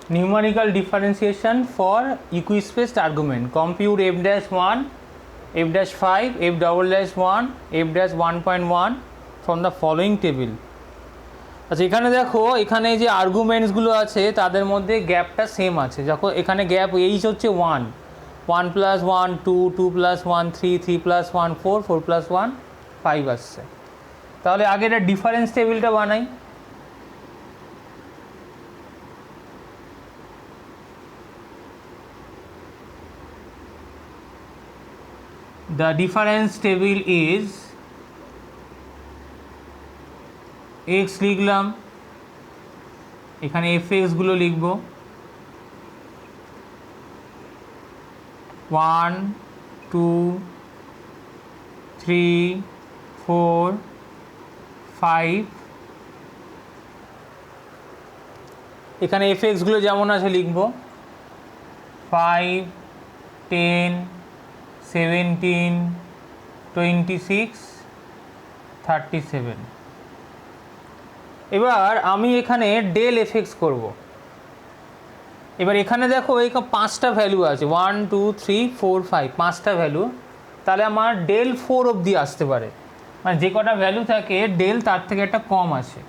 numerical differentiation for equispaced argument. Compute f dash 1, f dash 5, f double dash 1, f dash 1.1 from the following table. আচ্ছা এখানে দেখো এখানে যে আর্গুমেন্টসগুলো আছে তাদের মধ্যে গ্যাপটা সেম আছে। যখন এখানে গ্যাপ এইচ হচ্ছে 1, 1 + 1 2, 2 + 1 3, 3 + 1 4, 4 + 1 5 আসছে। তাহলে আগে এটা ডিফারেন্স টেবিলটা বানাই। The difference table is x লিখলাম, এখানে fx গুলো লিখব 1 2 3 4 5, এখানে fx গুলো যেমন আছে লিখব 5 10 17 26 37। এবার আমি এখানে ডেল এফএক্স করব। এবার এখানে দেখো এই 5টা ভ্যালু আছে 1 2 3 4 5, 5টা ভ্যালু। তাহলে আমার ডেল 4 অবধি আসতে পারে, মানে যে কটা ভ্যালু থাকে ডেল তার থেকে একটা কম আছে।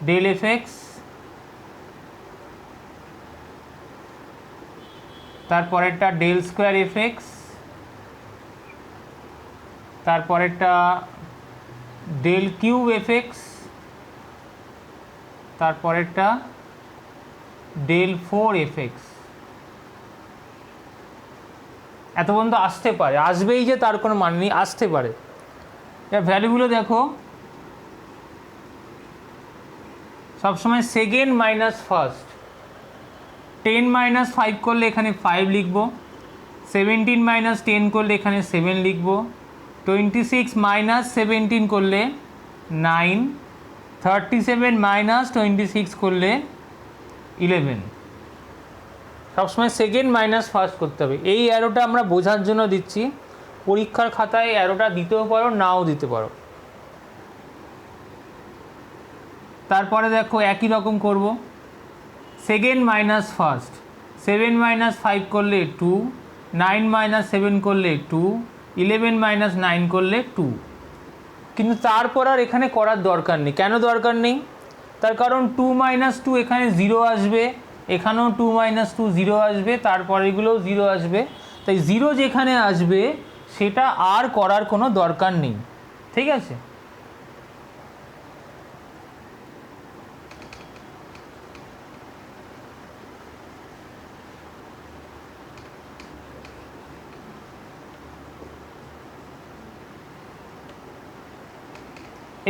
ডেল এফএক্স, তারপরেরটা ডেল স্কোয়ার এফএক্স, তারপরেরটা ডেল কিউব এফএক্স, তারপরেরটা ডেল 4 এফএক্স। এত পর্যন্ত আসতে পারে, আসবেই যে তার কোনো মানে নেই, আসতে পারে। এর ভ্যালুগুলো দেখো সবসময় সেকেন্ড মাইনাস ফার্স্ট। 10 - 5 করলে এখানে 5 লিখব, 17 - 10 করলে এখানে 7 লিখব, 26 - 17 করলে 9, 37 - 26 করলে 11। সবসময় সেকেন্ড মাইনাস ফার্স্ট করতে হবে। এই অ্যারোটা আমরা বোঝার জন্য দিচ্ছি, পরীক্ষার খাতায় অ্যারোটা দিতেও পারো নাও দিতে পারো। তারপরে দেখো একই রকম করব, সেকেন্ড মাইনাস ফার্স্ট। 7 - 5 করলে 2, 9 - 7 করলে 2, 11 - 9 করলে 2। কিন্তু তারপর আর এখানে করার দরকার নেই। কেন দরকার নেই? তার কারণ 2 - 2 এখানে 0 আসবে, এখানেও 2 - 2 0 আসবে, তারপর এগুলোও 0 আসবে। তাই 0 যেখানে আসবে সেটা আর করার কোনো দরকার নেই। ঠিক আছে?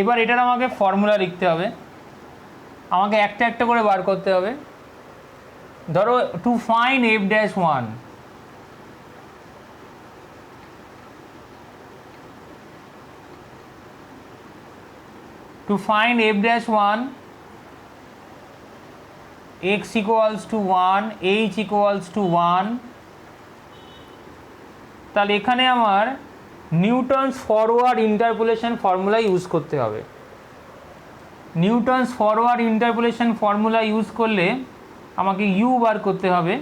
এবার এটার আমাকে ফর্মুলা লিখতে হবে, আমাকে একটা একটা করে বার করতে হবে। ধরো to find F dash 1, to find f dash 1, x equals to 1, h equals to 1, তাহলে এখানে আমার Newton's forward interpolation formula use করতে হবে। Newton's forward interpolation formula use করলে আমাকে ইউ বার করতে হবে।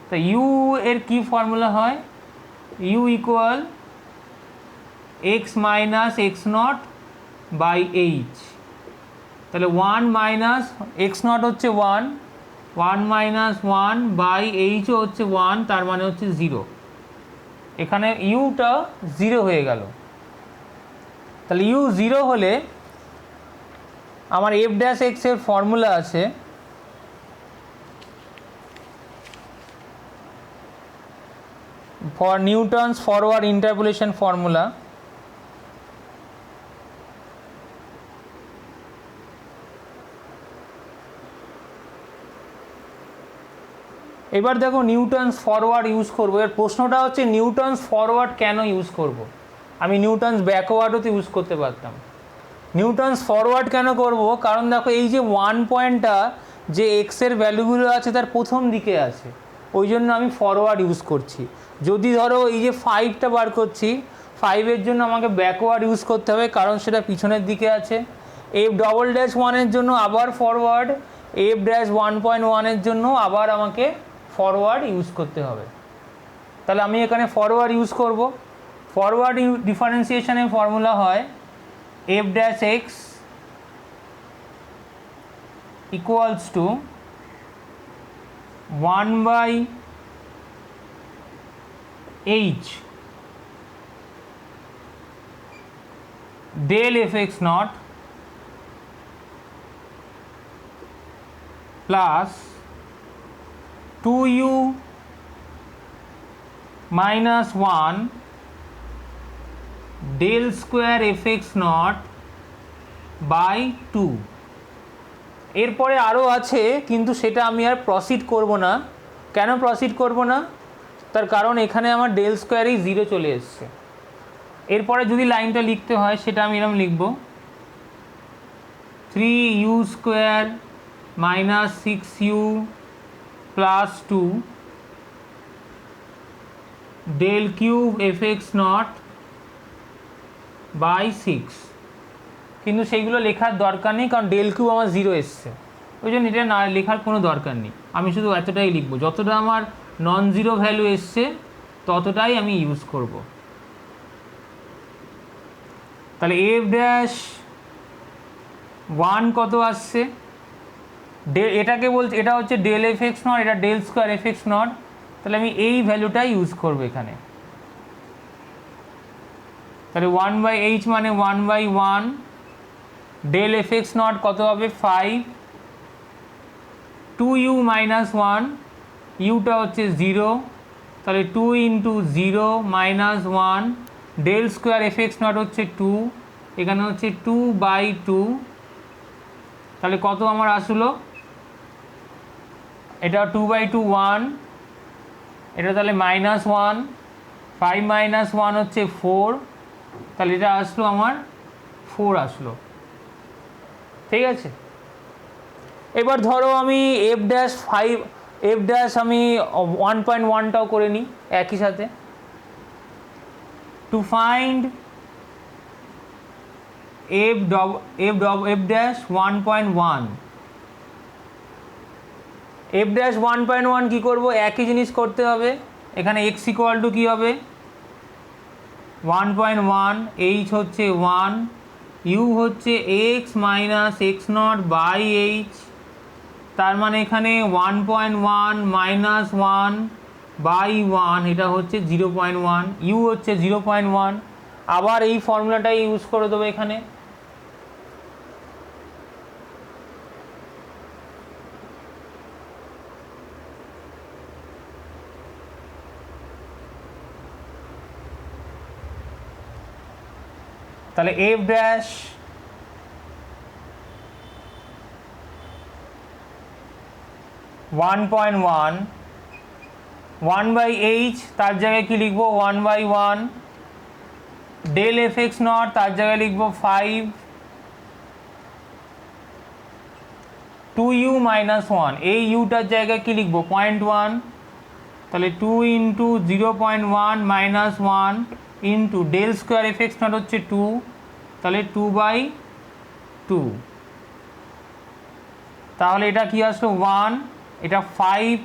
তা ইউ এর কি ফর্মুলা হয়? U equal x minus x naught by h. তাহলে 1 মাইনাস এক্স নট হচ্ছে 1, 1 মাইনাস 1 বাই এইচও হচ্ছে 1, তার মানে হচ্ছে 0। এখানে ইউটা 0 হয়ে গেল। তাহলে ইউ 0 হলে আমার এফ ড্যাশ এক্স এর ফর্মুলা আছে for Newton's forward interpolation formula. এবার দেখো নিউটনস ফরওয়ার্ড ইউজ করবো। এর প্রশ্নটা হচ্ছে নিউটনস ফরওয়ার্ড কেন ইউজ করব? আমি নিউটনস ব্যাকওয়ার্ডও তো ইউজ করতে পারতাম। নিউটনস ফরওয়ার্ড কেন করব? কারণ দেখো এই যে 1 পয়েন্টটা যে এক্সের ভ্যালুগুলো আছে তার প্রথম দিকে আছে, ওই জন্য আমি ফরওয়ার্ড ইউজ করছি। যদি ধরো এই যে 5টা বার করছি, 5-এর জন্য আমাকে ব্যাকওয়ার্ড ইউজ করতে হবে কারণ সেটা পিছনের দিকে আছে। এফ ডবল ড্যাশ 1-এর জন্য আবার ফরওয়ার্ড, এফ ড্যাশ 1.1 জন্য আবার আমাকে ফরওয়ার্ড ইউজ করতে হবে। তাহলে আমি এখানে ফরওয়ার্ড ইউজ করব। ফরওয়ার্ড ডিফারেন্সিয়েশনের ফর্মুলা হয় F dash x equals to 1/h del fx naught plus 2u minus 1 del square fx naught by 2। এরপরে আরও আছে, কিন্তু সেটা আমি আর প্রসিড করব না। কেন প্রসিড করব না? তার কারণ এখানে আমার ডেল স্কোয়ারেই 0 চলে এসছে। এরপরে যদি লাইনটা লিখতে হয় সেটা আমি এরকম লিখব 3u square minus 6u plus 2 del cube fx naught by 6। কিন্তু সেইগুলো লেখার দরকার নেই, কারণ ডেল কিউব আমার 0 এসছে, ওই জন্য এটা না লেখার কোনো দরকার নেই। আমি শুধু এতটাই লিখবো, যতটা আমার নন জিরো ভ্যালু এসছে ততটাই আমি ইউজ করব। তাহলে এফ ড্যাশ 1 কত আসছে, এটাকে বলছে, এটা হচ্ছে ডেল এফ এক্স নট, এটা del square f x naught. তাহলে আমি এই ভ্যালুটাই ইউজ করব এখানে। তাহলে 1/h মানে 1/1 ডেল এফ এক্স নট কত হবে 5, 2u মাইনাস 1, ইউটা হচ্ছে 0, তাহলে 2 into 0 minus 1 del square f x naught হচ্ছে 2, এখানে হচ্ছে 2/2। তাহলে কত আমার আসলো, এটা 2/2 1, এটা তাহলে মাইনাস 1, 5 মাইনাস 1 হচ্ছে 4, তাহলে এটা আসলো আমার 4 আসলো। ঠিক আছে, এবার ধরো আমি এফ ড্যাশ 5, এফ ড্যাশ আমি 1.1টাও করে নিই একই সাথে। To find F dash 1.1, F dash 1.1 কী করবো, একই জিনিস করতে হবে। এখানে এক্স ইকুয়াল টু কী হবে 1.1, এইচ হচ্ছে 1, ইউ হচ্ছে x minus x naught by h, তার মানে এখানে 1.1 মাইনাস 1 বাই 1, এটা হচ্ছে 0.1, ইউ হচ্ছে 0.1। আবার এই ফর্মুলাটাই ইউজ করে দেবো এখানে। তাহলে এফ ড্যাশ 1.1 1/h, তার জায়গায় কি লিখবো 1/1 ডেল এফ এক্স নট, তার জায়গায় লিখবো 5, 2u মাইনাস 1, এই ইউটার জায়গায় কি লিখবো 0.1, তাহলে 2 into 0.1 minus 1 into del square f x naught হচ্ছে 2, তাহলে 2/2। তাহলে এটা কি আসলো 1, এটা 5,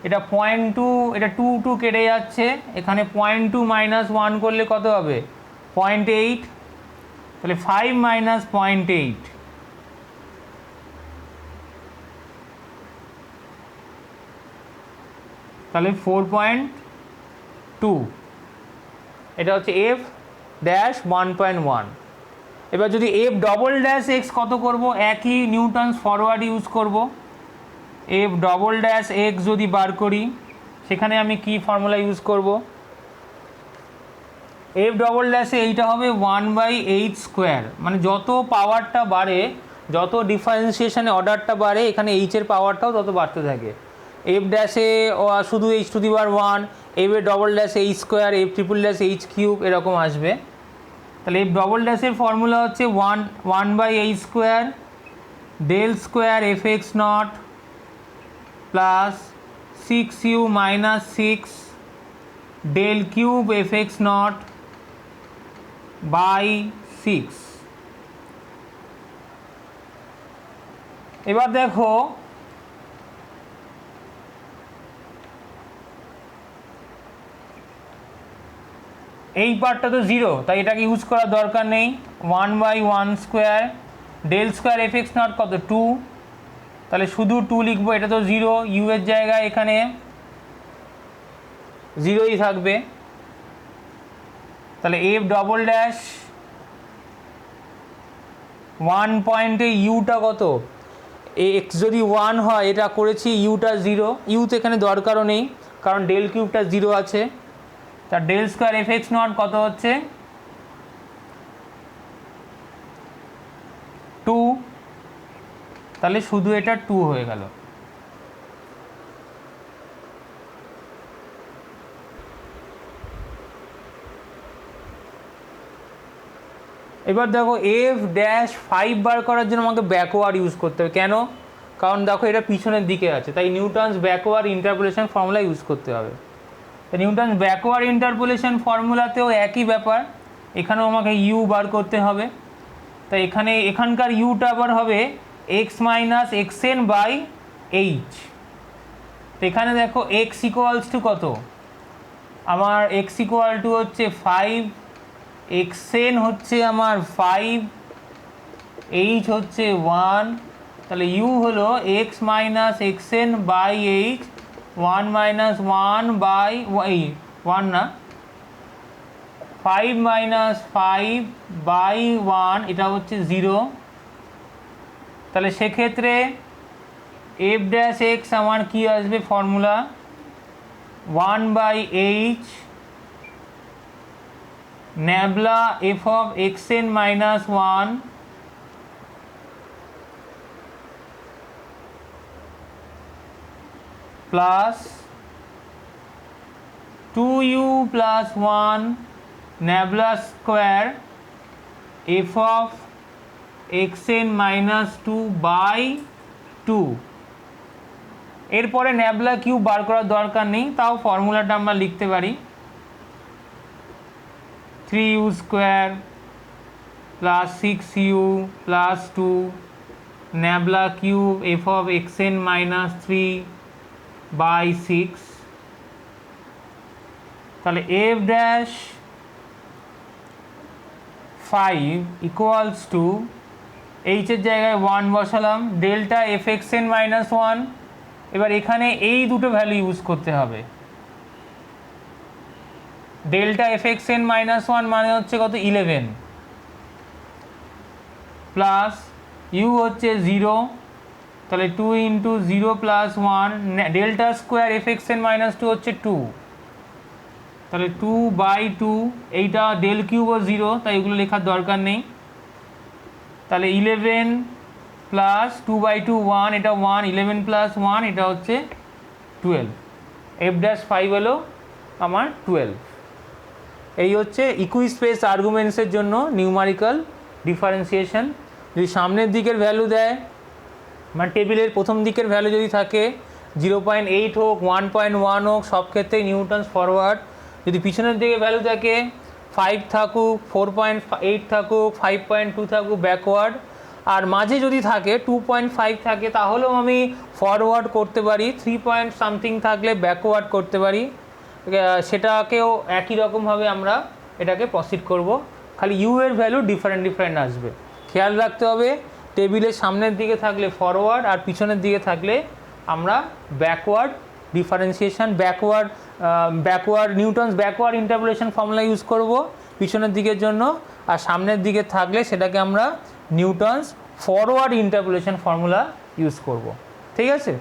এটা 0.2, এটা 2 কেটে যাচ্ছে, এখানে 0.2 মাইনাস 1 করলে কত হবে 0.8, তাহলে 5 মাইনাস 0.8, তাহলে 4.2। এটা হচ্ছে এফ ড্যাশ 1.1। এবার যদি এফ ডবল ড্যাশ এক্স কত করব, একই নিউটনস ফরওয়ার্ড ইউজ করব। এফ ডবল ড্যাশ এক্স যদি বার করি, সেখানে আমি কি ফর্মুলা ইউজ করব, এফ ডবল ড্যাশে এইটা হবে 1/h স্কোয়ার, মানে যত পাওয়ারটা বাড়ে, যত ডিফারেন্সিয়েশনে অর্ডারটা বাড়ে, এখানে এইচের পাওয়ারটাও তত বাড়তে থাকে। এফ ড্যাশে শুধু h to the power 1, f a double ড্যাশে এইচ স্কোয়ার, এফ ট্রিপল ড্যাশে এইচ কিউব, এরকম আসবে। তাহলে এফ ডবল ড্যাশের ফর্মুলা হচ্ছে 1/h square del square f x naught plus 6u minus 6 del cube f x naught by 6। এবার দেখো এই পার্টটা তো জিরো, তাই এটাকে ইউজ করার দরকার নেই। 1/1² del square f x naught কত 2, তাহলে শুধু 2 লিখবো, এটা তো জিরো, ইউ এর জায়গায় এখানে জিরোই থাকবে। তাহলে এফ ডবল ড্যাশ 1 পয়েন্টে ইউটা কত, এক্স যদি 1 হয় এটা করেছি, ইউটা 0, ইউ তো এখানে দরকারও নেই কারণ ডেল কিউবটা 0 আছে। তা del square f x naught কত হচ্ছে 2, তাহলে শুধু এটা 2 হয়ে গেল। এবার দেখো এফ ড্যাশ 5 বার করার জন্য আমাকে ব্যাকওয়ার্ড ইউজ করতে হবে। কেন? কারণ দেখো এটা পিছনের দিকে আছে, তাই Newton's backward interpolation formula use করতে হবে। তো নিউটনস ব্যাকওয়ার্ড ইন্টারপোলেশন ফর্মুলাতেও একই ব্যাপার, এখানেও আমাকে ইউ বার করতে হবে। তাই এখানকার ইউটা আবার হবে x minus x n by h. তো এখানে দেখো এক্স ইকুয়ালস টু কত, আমার এক্স ইকুয়াল টু হচ্ছে 5, এক্স এন হচ্ছে আমার 5, এইচ হচ্ছে 1, তাহলে ইউ হলো x minus x n by h 1 minus 1 by 1 না 5 মাইনাস 5 বাই 1, এটা হচ্ছে 0। তাহলে সেক্ষেত্রে এফ ড্যাশ এক্স আমার কী আসবে formula, 1/h nabla F of x N minus 1 plus 2u plus 1 nabla square F of x N minus 2/2। এরপরে nabla cube বার করার দরকার নেই, তাও ফর্মুলাটা আমরা লিখতে পারি 3u square plus 6u plus 2 nabla cube F of x N minus 3/6। তাহলে এফ ড্যাশ 5 ইকুয়ালস টু এইচের জায়গায় 1 বসালাম, delta F x N minus 1। এবার এখানে এই দুটো ভ্যালু ইউজ করতে হবে, delta F x N minus 1 মানে হচ্ছে কত 11 প্লাস ইউ হচ্ছে 0, তাহলে 2 into 0 plus 1 delta square f x N minus 2 হচ্ছে 2, তাহলে 2/2, এইটা ডেল কিউবও 0, তাই এগুলো লেখার দরকার নেই। তাহলে 11 প্লাস 2/2 1, এটা 1, 11 প্লাস 1 এটা হচ্ছে 12, এফ ড্যাশ 5 হলো আমার 12। এই হচ্ছে ইকুইস্পেস আর্গুমেন্টসের জন্য নিউমারিক্যাল ডিফারেন্সিয়েশন। যদি সামনের দিকের ভ্যালু দেয়, মানে টেবিলের প্রথম দিকের ভ্যালু যদি থাকে 0.8 হোক 1.1 হোক, সব ক্ষেত্রেই নিউটনস ফরওয়ার্ড। যদি পিছনের দিকে ভ্যালু থাকে 5 থাকুক, 4.8 থাকুক, 5.2 থাকুক ব্যাকওয়ার্ড, আর মাঝে যদি থাকে 2.5 থাকে তাহলেও আমি ফরওয়ার্ড করতে পারি, 3 পয়েন্ট সামথিং থাকলে ব্যাকওয়ার্ড করতে পারি, সেটাকেও একই রকমভাবে আমরা এটাকে প্রসিড করব। খালি ইউ এর ভ্যালু ডিফারেন্ট আসবে, খেয়াল রাখতে হবে। টেবিলের সামনের দিকে থাকলে ফরওয়ার্ড আর পিছনের দিকে থাকলে আমরা backward differentiation, backward Newton's backward interpolation formula use করব পিছনের দিকের জন্য, আর সামনের দিকে থাকলে সেটাকে আমরা Newton's forward interpolation formula use করব। ঠিক আছে।